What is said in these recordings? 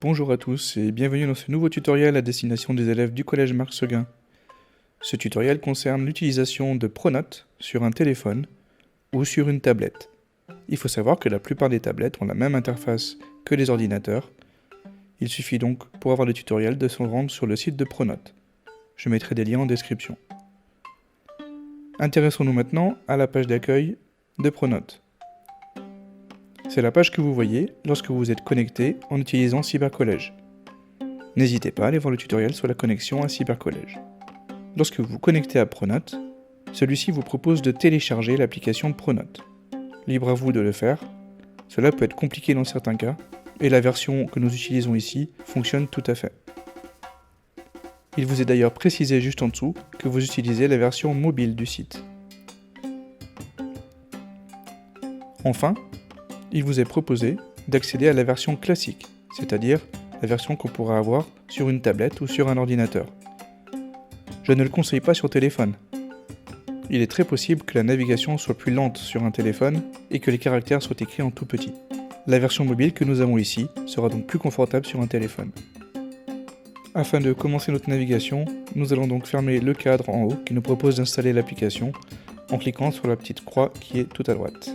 Bonjour à tous et bienvenue dans ce nouveau tutoriel à destination des élèves du collège Marc Seguin. Ce tutoriel concerne l'utilisation de Pronote sur un téléphone ou sur une tablette. Il faut savoir que la plupart des tablettes ont la même interface que les ordinateurs. Il suffit donc pour avoir le tutoriel de se rendre sur le site de Pronote. Je mettrai des liens en description. Intéressons-nous maintenant à la page d'accueil de Pronote. C'est la page que vous voyez lorsque vous êtes connecté en utilisant Cybercollège. N'hésitez pas à aller voir le tutoriel sur la connexion à Cybercollège. Lorsque vous vous connectez à Pronote, celui-ci vous propose de télécharger l'application Pronote. Libre à vous de le faire. Cela peut être compliqué dans certains cas, et la version que nous utilisons ici fonctionne tout à fait. Il vous est d'ailleurs précisé juste en dessous que vous utilisez la version mobile du site. Enfin, il vous est proposé d'accéder à la version classique, c'est-à-dire la version qu'on pourra avoir sur une tablette ou sur un ordinateur. Je ne le conseille pas sur téléphone. Il est très possible que la navigation soit plus lente sur un téléphone et que les caractères soient écrits en tout petit. La version mobile que nous avons ici sera donc plus confortable sur un téléphone. Afin de commencer notre navigation, nous allons donc fermer le cadre en haut qui nous propose d'installer l'application en cliquant sur la petite croix qui est tout à droite.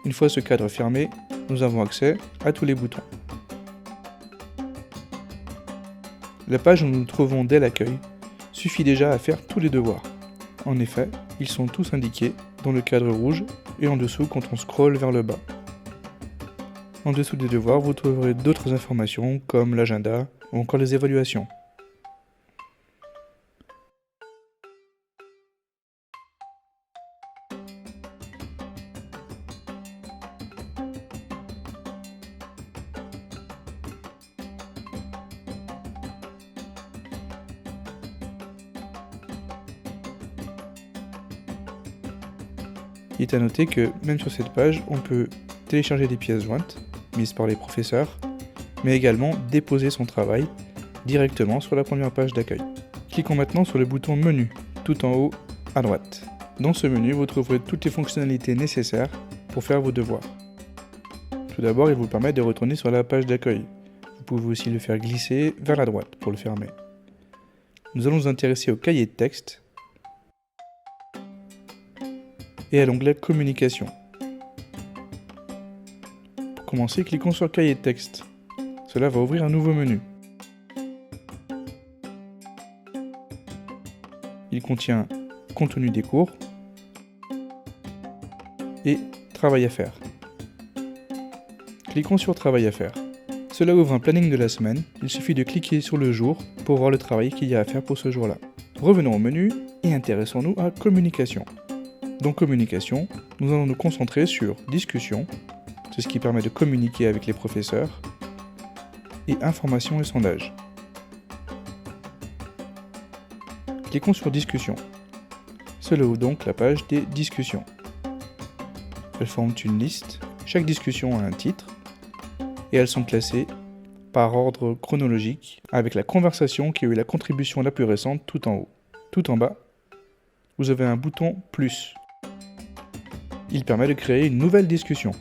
Une fois ce cadre fermé, nous avons accès à tous les boutons. La page où nous nous trouvons dès l'accueil suffit déjà à faire tous les devoirs. En effet, ils sont tous indiqués dans le cadre rouge et en dessous quand on scrolle vers le bas. En dessous des devoirs, vous trouverez d'autres informations comme l'agenda ou encore les évaluations. Il est à noter que même sur cette page, on peut télécharger des pièces jointes, mises par les professeurs, mais également déposer son travail directement sur la première page d'accueil. Cliquons maintenant sur le bouton Menu, tout en haut à droite. Dans ce menu, vous trouverez toutes les fonctionnalités nécessaires pour faire vos devoirs. Tout d'abord, il vous permet de retourner sur la page d'accueil. Vous pouvez aussi le faire glisser vers la droite pour le fermer. Nous allons nous intéresser au cahier de texte et à l'onglet Communication. Pour commencer, cliquons sur Cahier de texte. Cela va ouvrir un nouveau menu. Il contient Contenu des cours et Travail à faire. Cliquons sur Travail à faire. Cela ouvre un planning de la semaine. Il suffit de cliquer sur le jour pour voir le travail qu'il y a à faire pour ce jour-là. Revenons au menu et intéressons-nous à Communication. Dans Communication, nous allons nous concentrer sur Discussion, c'est ce qui permet de communiquer avec les professeurs, et Information et sondage. Cliquons sur Discussion. Cela ouvre donc la page des discussions. Elles forment une liste, chaque discussion a un titre, et elles sont classées par ordre chronologique, avec la conversation qui a eu la contribution la plus récente tout en haut. Tout en bas, vous avez un bouton plus. Il permet de créer une nouvelle discussion.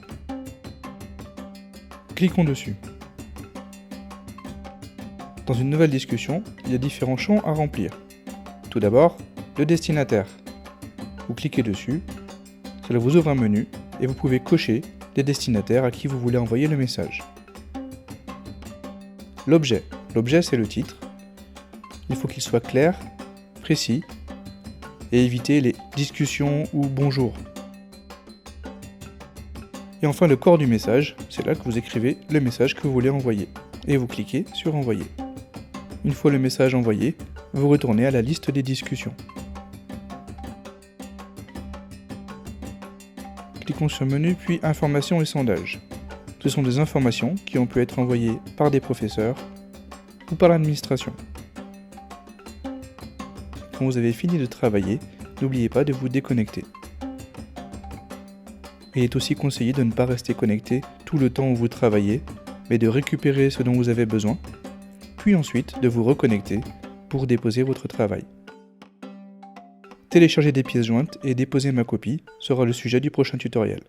Cliquons dessus. Dans une nouvelle discussion, il y a différents champs à remplir. Tout d'abord, le destinataire. Vous cliquez dessus, cela vous ouvre un menu et vous pouvez cocher les destinataires à qui vous voulez envoyer le message. L'objet. L'objet, c'est le titre. Il faut qu'il soit clair, précis et éviter les discussions ou bonjour. Et enfin le corps du message, c'est là que vous écrivez le message que vous voulez envoyer. Et vous cliquez sur Envoyer. Une fois le message envoyé, vous retournez à la liste des discussions. Cliquons sur Menu puis Information et sondage. Ce sont des informations qui ont pu être envoyées par des professeurs ou par l'administration. Quand vous avez fini de travailler, n'oubliez pas de vous déconnecter. Il est aussi conseillé de ne pas rester connecté tout le temps où vous travaillez, mais de récupérer ce dont vous avez besoin, puis ensuite de vous reconnecter pour déposer votre travail. Télécharger des pièces jointes et déposer ma copie sera le sujet du prochain tutoriel.